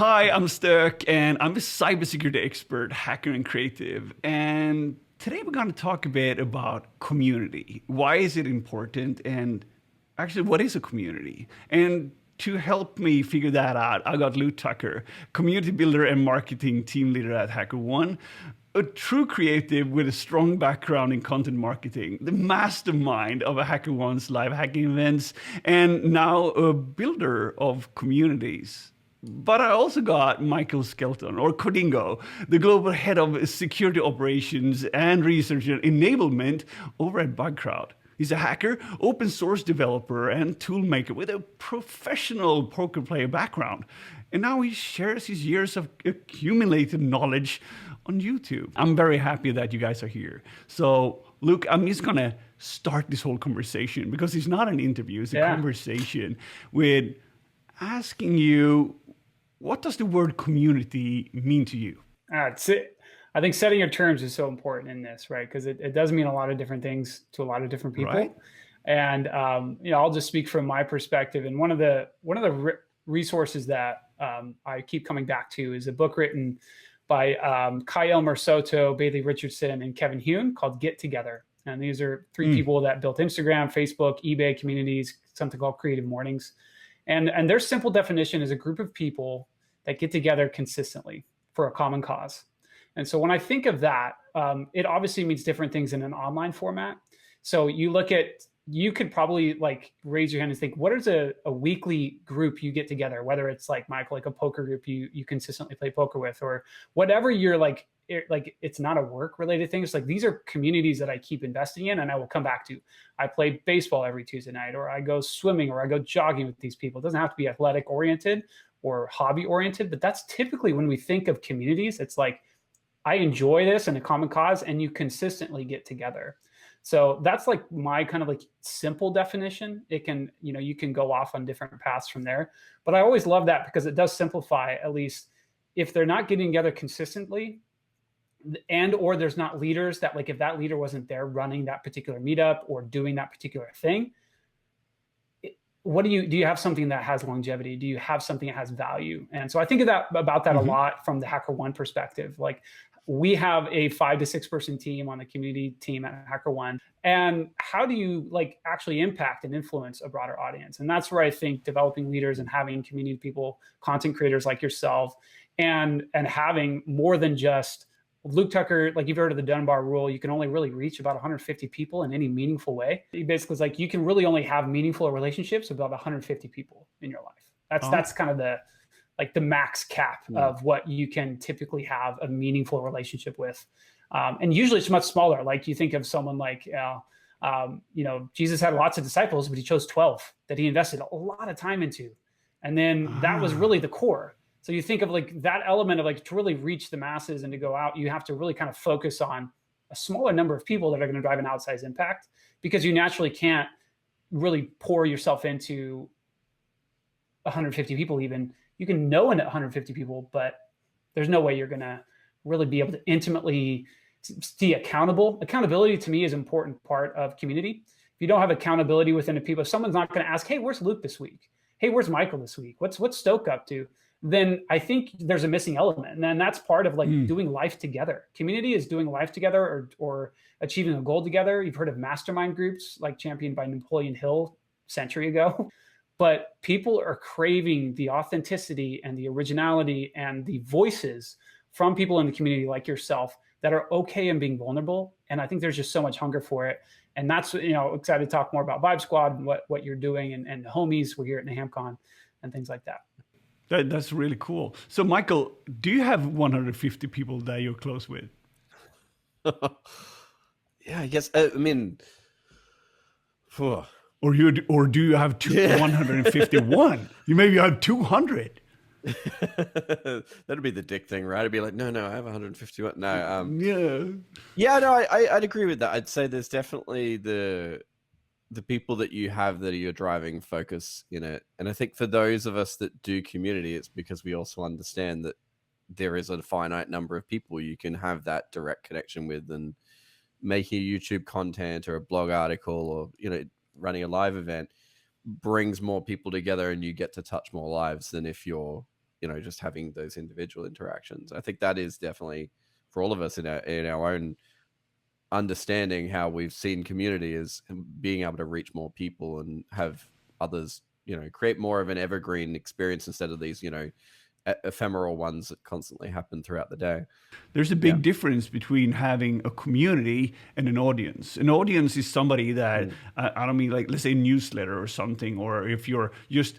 Hi, I'm STÖK, and I'm a cybersecurity expert, hacker and creative. And today we're going to talk a bit about community. Why is it important? And actually, what is a community? And to help me figure that out, I got Luke Tucker, community builder and marketing team leader at HackerOne, a true creative with a strong background in content marketing, the mastermind of HackerOne's live hacking events, and now a builder of communities. But I also got Michael Skelton, or Codingo, the global head of security operations and research and enablement over at Bugcrowd. He's a hacker, open source developer, and toolmaker with a professional poker player background. And now he shares his years of accumulated knowledge on YouTube. I'm very happy that you guys are here. So, Luke, I'm just gonna start this whole conversation because it's not an interview, it's a conversation with asking you, what does the word community mean to you? I think setting your terms is so important in this, right? Because it does mean a lot of different things to a lot of different people. Right. And I'll just speak from my perspective. And one of the resources that I keep coming back to is a book written by Kai Elmer Soto, Bailey Richardson, and Kevin Hune called Get Together. And these are three people that built Instagram, Facebook, eBay communities, something called Creative Mornings. And their simple definition is a group of people that get together consistently for a common cause. And so when I think of that, it obviously means different things in an online format. So you could probably like raise your hand and think, what is a weekly group you get together, whether it's like Michael, like a poker group you consistently play poker with, or whatever you're like it's not a work related thing. It's like, these are communities that I keep investing in and I will come back to. I play baseball every Tuesday night, or I go swimming, or I go jogging with these people. It doesn't have to be athletic oriented or hobby oriented, but that's typically when we think of communities. It's like, I enjoy this and a common cause, and you consistently get together. So that's like my kind of like simple definition. It can, you can go off on different paths from there, but I always love that because it does simplify, at least if they're not getting together consistently, and or there's not leaders that, like, if that leader wasn't there running that particular meetup or doing that particular thing, what do you have something that has longevity? Do you have something that has value? And so I think about that a lot from the HackerOne perspective. Like, we have a 5 to 6 person team on the community team at HackerOne. And how do you like actually impact and influence a broader audience? And that's where I think developing leaders and having community people, content creators like yourself, and having more than just Luke Tucker, like, you've heard of the Dunbar rule, you can only really reach about 150 people in any meaningful way. He basically is like, you can really only have meaningful relationships with about 150 people in your life. That's kind of the max cap of what you can typically have a meaningful relationship with. And usually it's much smaller. Like, you think of someone like, Jesus had lots of disciples, but he chose 12 that he invested a lot of time into. And then that was really the core. So you think of like that element of like, to really reach the masses and to go out, you have to really kind of focus on a smaller number of people that are going to drive an outsized impact, because you naturally can't really pour yourself into 150 people. Even you can know in 150 people, but there's no way you're going to really be able to intimately be accountable. Accountability to me is an important part of community. If you don't have accountability within the people, if someone's not going to ask, hey, where's Luke this week? Hey, where's Michael this week? What's STÖK up to? Then I think there's a missing element. And then that's part of like doing life together. Community is doing life together or achieving a goal together. You've heard of mastermind groups, like championed by Napoleon Hill a century ago. But people are craving the authenticity and the originality and the voices from people in the community like yourself that are okay in being vulnerable. And I think there's just so much hunger for it. And that's, excited to talk more about Vibe Squad and what you're doing, and homies, we're here at NahamCon and things like that. That's really cool. So, Michael, do you have 150 people that you're close with? Yeah, I guess. I mean, or do you have 151? You maybe have 200. That'd be the dick thing, right? I'd be like, no, I have 151. No, I'd agree with that. I'd say there's definitely the people that you have that are your driving focus in it. And I think for those of us that do community, it's because we also understand that there is a finite number of people you can have that direct connection with, and making YouTube content or a blog article or, running a live event brings more people together, and you get to touch more lives than if you're you know, just having those individual interactions. I think that is definitely for all of us in our own understanding how we've seen community is being able to reach more people and have others, you know, create more of an evergreen experience instead of these, you know, ephemeral ones that constantly happen throughout the day. There's a big difference between having a community and an audience. An audience is somebody that I don't mean like, let's say, newsletter or something, or if you're just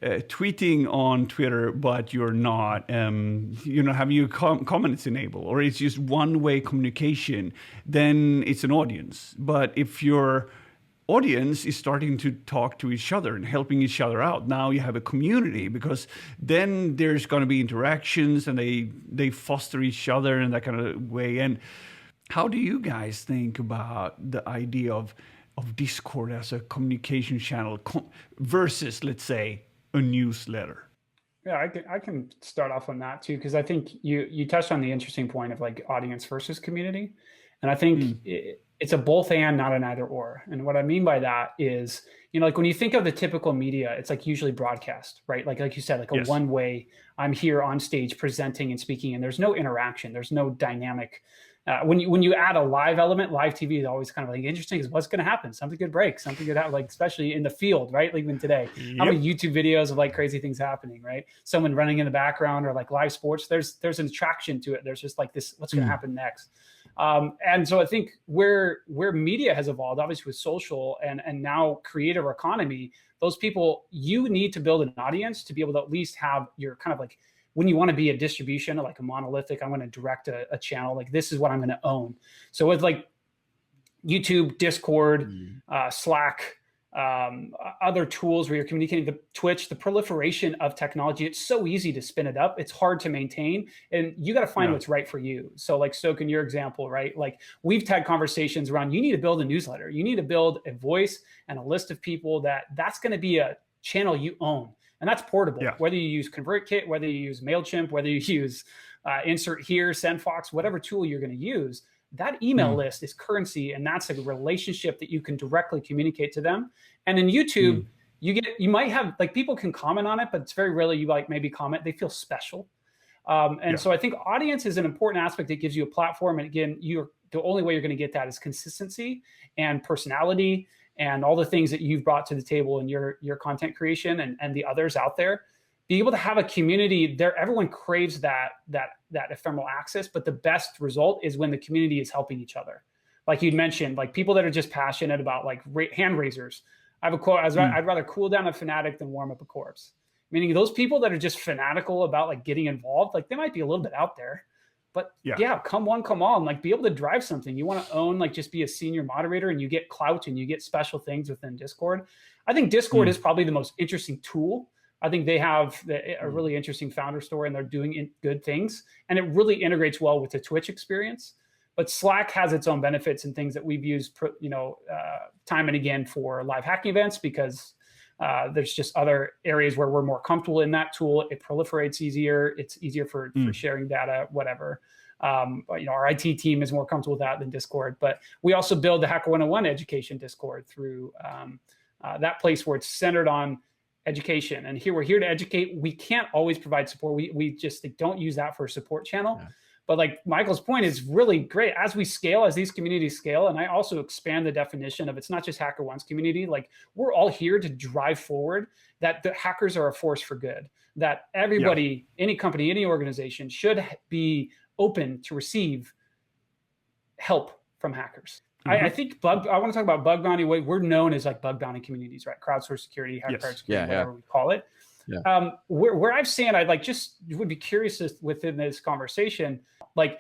tweeting on Twitter, but you're not, you know, have your comments enabled, or it's just one-way communication, then it's an audience. But if your audience is starting to talk to each other and helping each other out, now you have a community, because then there's going to be interactions and they foster each other in that kind of way. And how do you guys think about the idea of Discord as a communication channel versus, let's say, a newsletter? Yeah, I can start off on that too, because I think you touched on the interesting point of like audience versus community. And I think it's a both and, not an either or. And what I mean by that is, you know, like when you think of the typical media, it's like usually broadcast, right? Like you said, like a one way, I'm here on stage presenting and speaking, and there's no interaction, there's no dynamic. When you add a live element, live TV is always kind of like interesting, because what's going to happen? Something could break, something could happen, like especially in the field, right? Like even today, how many YouTube videos of like crazy things happening, right? Someone running in the background, or like live sports. There's an attraction to it. There's just like this, what's going to happen next? And so I think where media has evolved, obviously with social and now creator economy, those people, you need to build an audience to be able to at least have your kind of like, when you want to be a distribution, like a monolithic, I'm going to direct a channel, like this is what I'm going to own. So with like YouTube, Discord, Slack, other tools where you're communicating, the Twitch, the proliferation of technology, it's so easy to spin it up. It's hard to maintain, and you got to find what's right for you. So like STÖK, in your example, right? Like we've had conversations around, you need to build a newsletter. You need to build a voice and a list of people that's going to be a channel you own. And that's portable, whether you use ConvertKit, whether you use MailChimp, whether you use Insert Here, SendFox, whatever tool you're going to use, that email list is currency. And that's a relationship that you can directly communicate to them. And in YouTube, you might have, like, people can comment on it, but it's very rarely you like maybe comment, they feel special. So I think audience is an important aspect that gives you a platform. And again, the only way you're going to get that is consistency and personality, and all the things that you've brought to the table in your content creation and the others out there. Be able to have a community there. Everyone craves that ephemeral access, but the best result is when the community is helping each other. Like you'd mentioned, like people that are just passionate about like hand raisers. I have a quote, I'd rather cool down a fanatic than warm up a corpse. Meaning those people that are just fanatical about like getting involved, like they might be a little bit out there, but come on, like be able to drive something. You want to own, like just be a senior moderator, and you get clout and you get special things within Discord. I think Discord is probably the most interesting tool. I think they have a really interesting founder story, and they're doing good things, and it really integrates well with the Twitch experience. But Slack has its own benefits and things that we've used, time and again for live hacking events, because there's just other areas where we're more comfortable in that tool. It proliferates easier. It's easier for sharing data, whatever. Our IT team is more comfortable with that than Discord. But we also build the HackerOne education Discord through that place where it's centered on education. And here we're here to educate. We can't always provide support. We just don't use that for a support channel. Yeah. But like Michael's point is really great. As we scale, as these communities scale, and I also expand the definition of, it's not just HackerOne's community, like we're all here to drive forward that the hackers are a force for good, that everybody, any company, any organization should be open to receive help from hackers. I think I want to talk about bug bounty. We're known as like bug bounty communities, right? Crowdsourced security, hacker security, whatever we call it. Yeah. Where I've seen, I like just would be curious within this conversation, like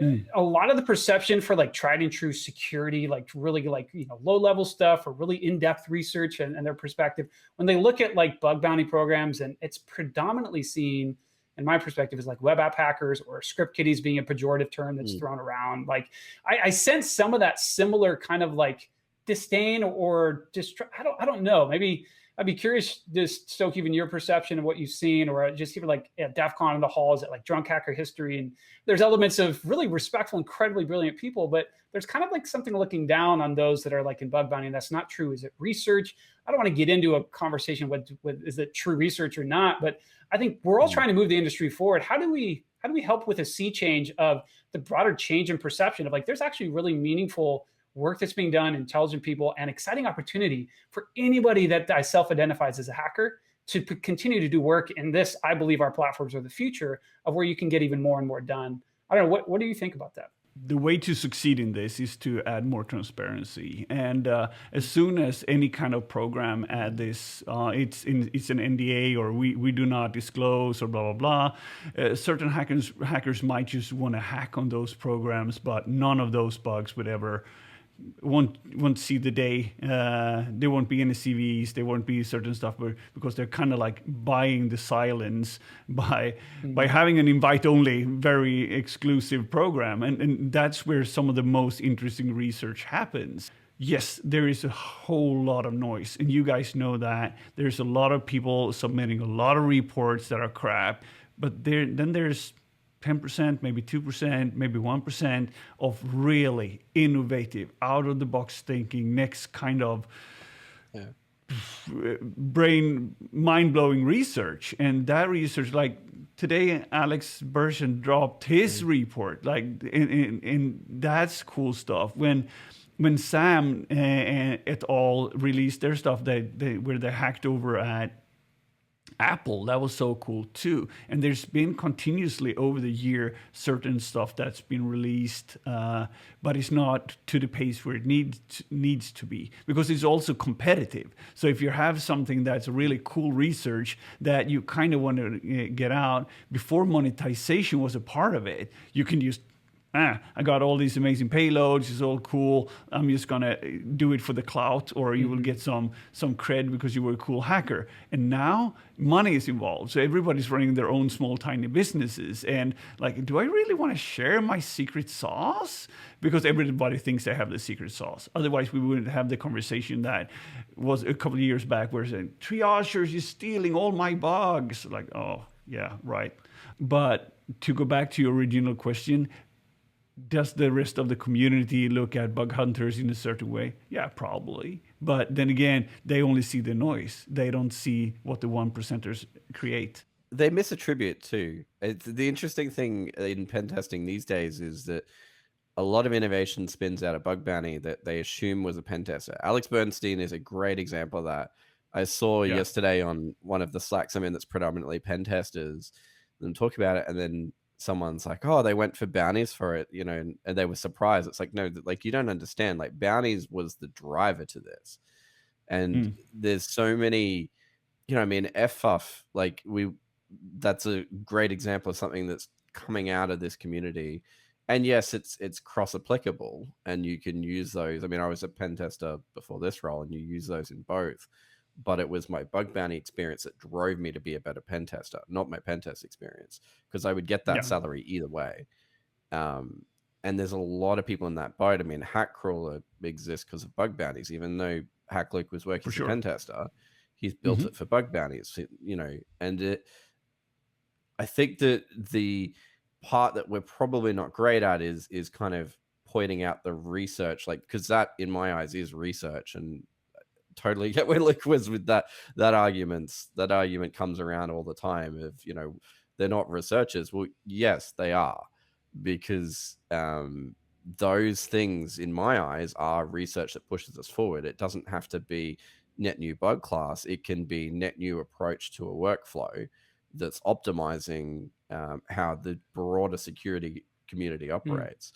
a lot of the perception for like tried and true security, like really like, low level stuff or really in-depth research and their perspective, when they look at like bug bounty programs, and it's predominantly seen, in my perspective, is like web app hackers or script kiddies being a pejorative term that's thrown around. Like I sense some of that similar kind of like disdain or I don't know, maybe I'd be curious, just Stoke, even your perception of what you've seen, or just even like at DEF CON in the halls at like drunk hacker history. And there's elements of really respectful, incredibly brilliant people, but there's kind of like something looking down on those that are like in bug bounty. And that's not true. Is it research? I don't want to get into a conversation with is it true research or not, but I think we're all trying to move the industry forward. How do we help with a sea change of the broader change in perception of like, there's actually really meaningful work that's being done, intelligent people, and exciting opportunity for anybody that self-identifies as a hacker to continue to do work in this. I believe our platforms are the future of where you can get even more and more done. I don't know. What do you think about that? The way to succeed in this is to add more transparency. And as soon as any kind of program add this, it's an NDA, or we do not disclose, or blah, blah, blah. Certain hackers might just want to hack on those programs, but none of those bugs would ever won't see the day. There won't be any CVs. There won't be certain stuff, because they're kind of like buying the silence by having an invite-only, very exclusive program, and that's where some of the most interesting research happens. Yes, there is a whole lot of noise, and you guys know that. There's a lot of people submitting a lot of reports that are crap, but then there's 10%, maybe 2%, maybe 1% of really innovative, out-of-the-box thinking, next kind of mind-blowing research. And that research, like today, Alex Bershon dropped his report, like, and that's cool stuff. When Sam et al. Released their stuff, where they hacked over at Apple, that was so cool too. And there's been continuously over the year certain stuff that's been released, but it's not to the pace where it needs to be, because it's also competitive. So if you have something that's really cool research that you kind of want to get out before monetization was a part of it, you can just I got all these amazing payloads, it's all cool, I'm just gonna do it for the clout, or you will get some cred because you were a cool hacker. And now money is involved, so everybody's running their own small tiny businesses, and like, do I really want to share my secret sauce? Because everybody thinks they have the secret sauce. Otherwise we wouldn't have the conversation that was a couple of years back where saying, triagers is stealing all my bugs. Like, oh yeah, right. But to go back to your original question, does the rest of the community look at bug hunters in a certain way? Yeah, probably. But then again, they only see the noise. They don't see what the 1%ers create. They misattribute too. The interesting thing in pen testing these days is that a lot of innovation spins out of bug bounty that they assume was a pen tester. Alex Bernstein is a great example of that. I saw yesterday on one of the Slacks I'm in that's predominantly pen testers, them talk about it, and then someone's like, oh, they went for bounties for it, and they were surprised. It's like, no, like, you don't understand. Like, bounties was the driver to this. And there's so many, FUF, like, that's a great example of something that's coming out of this community. And yes, it's cross applicable, and you can use those. I mean, I was a pen tester before this role, and you use those in both. But it was my bug bounty experience that drove me to be a better pen tester, not my pen test experience, because I would get that salary either way. And there's a lot of people in that boat. I mean, Hackcrawler exists because of bug bounties, even though Hackluke was working as a pen tester, he's built it for bug bounties, and I think that the part that we're probably not great at is kind of pointing out the research, like, because that in my eyes is research, and totally get where Luke was with that argument. That argument comes around all the time of, they're not researchers. Well, yes, they are, because those things in my eyes are research that pushes us forward. It doesn't have to be net new bug class. It can be net new approach to a workflow that's optimizing how the broader security community operates.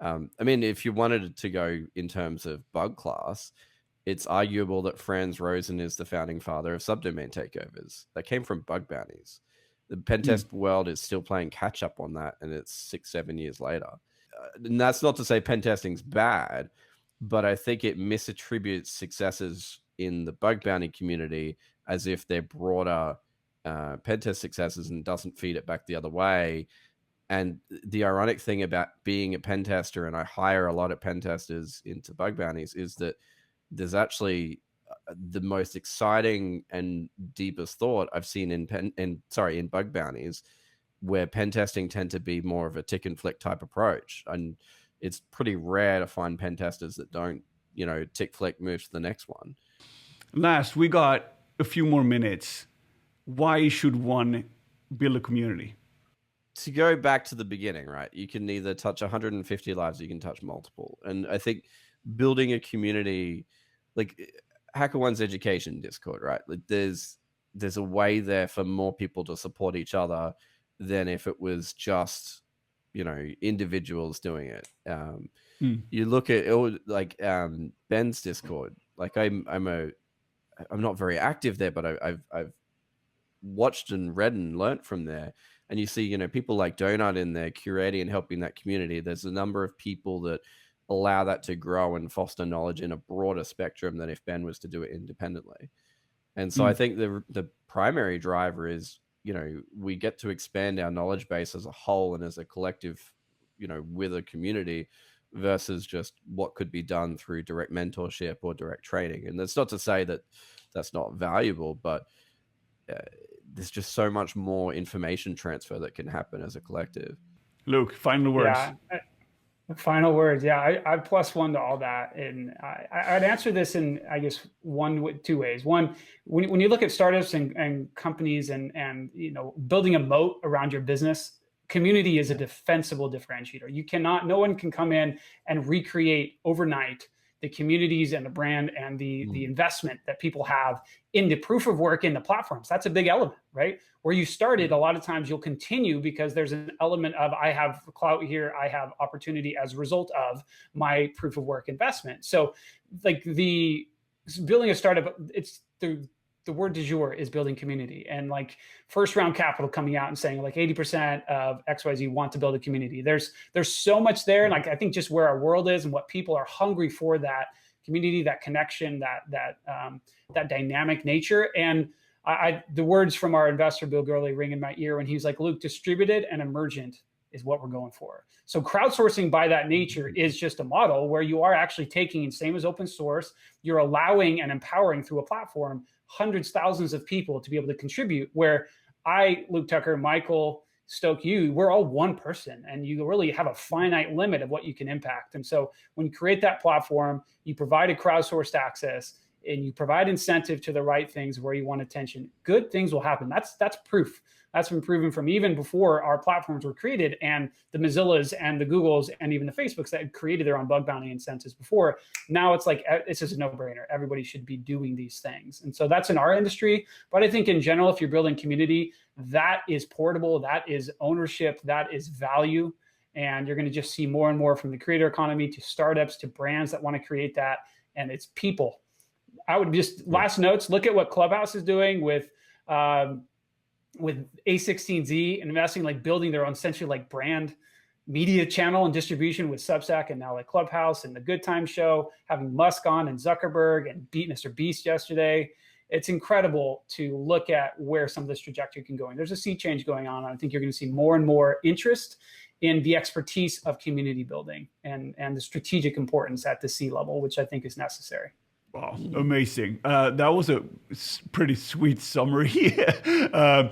I mean, if you wanted to go in terms of bug class, it's arguable that Franz Rosen is the founding father of subdomain takeovers. That came from bug bounties. The pentest world is still playing catch up on that, and it's 6-7 years later. And that's not to say pentesting's bad, but I think it misattributes successes in the bug bounty community as if they're broader pentest successes, and doesn't feed it back the other way. And the ironic thing about being a pen tester, and I hire a lot of pen testers into bug bounties, is that there's actually the most exciting and deepest thought I've seen in bug bounties, where pen testing tend to be more of a tick and flick type approach, and it's pretty rare to find pen testers that don't, tick flick, move to the next one. Last, we got a few more minutes. Why should one build a community? To go back to the beginning, right? You can either touch 150 lives, or you can touch multiple. And I think building a community, like HackerOne's education Discord, right? Like there's a way there for more people to support each other than if it was just, individuals doing it. You look at it, Ben's Discord. Like I'm not very active there, but I've watched and read and learnt from there. And you see, people like Donut in there curating and helping that community. There's a number of people that allow that to grow and foster knowledge in a broader spectrum than if Ben was to do it independently. And so I think the primary driver is, we get to expand our knowledge base as a whole and as a collective, with a community, versus just what could be done through direct mentorship or direct training. And that's not to say that that's not valuable, but there's just so much more information transfer that can happen as a collective. Luke, final words. Yeah. Final words. Yeah, I plus one to all that. And I'd answer this in, I guess, two ways. One, when you look at startups and companies and building a moat around your business, community is a defensible differentiator. No one can come in and recreate overnight the communities and the brand and the investment that people have in the proof of work in the platforms. That's a big element, right? Where you started, a lot of times you'll continue because there's an element of, I have clout here, I have opportunity as a result of my proof of work investment. So like building a startup, it's the word du jour is building community, and like first round capital coming out and saying like 80% of XYZ want to build a community. There's so much there. And like, I think just where our world is and what people are hungry for, that community, that connection, that dynamic nature. And the words from our investor, Bill Gurley, ring in my ear when he's like, Luke, distributed and emergent is what we're going for. So crowdsourcing by that nature is just a model where you are actually taking, same as open source, you're allowing and empowering through a platform hundreds, thousands of people to be able to contribute, where Luke Tucker, Michael, STÖK, we're all one person, and you really have a finite limit of what you can impact. And so when you create that platform, you provide a crowdsourced access and you provide incentive to the right things where you want attention, good things will happen. That's proof. That's been proven from even before our platforms were created, and the Mozillas and the Googles and even the Facebooks that had created their own bug bounty incentives before. Now it's like, it's just a no-brainer. Everybody should be doing these things. And so that's in our industry. But I think in general, if you're building community, that is portable, that is ownership, that is value. And you're going to just see more and more, from the creator economy to startups to brands that want to create that. And it's people. I would just, last notes, look at what Clubhouse is doing with A16Z, investing, like building their own essentially like brand media channel and distribution with Substack, and now like Clubhouse and the Good Time Show, having Musk on and Zuckerberg and Mr. Beast yesterday. It's incredible to look at where some of this trajectory can go. And there's a sea change going on. I think you're going to see more and more interest in the expertise of community building and the strategic importance at the C level, which I think is necessary. Wow, amazing. That was a pretty sweet summary. And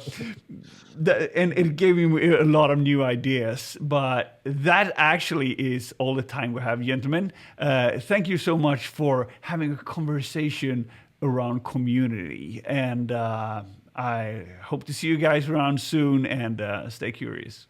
it gave me a lot of new ideas. But that actually is all the time we have, gentlemen. Thank you so much for having a conversation around community. And I hope to see you guys around soon, and stay curious.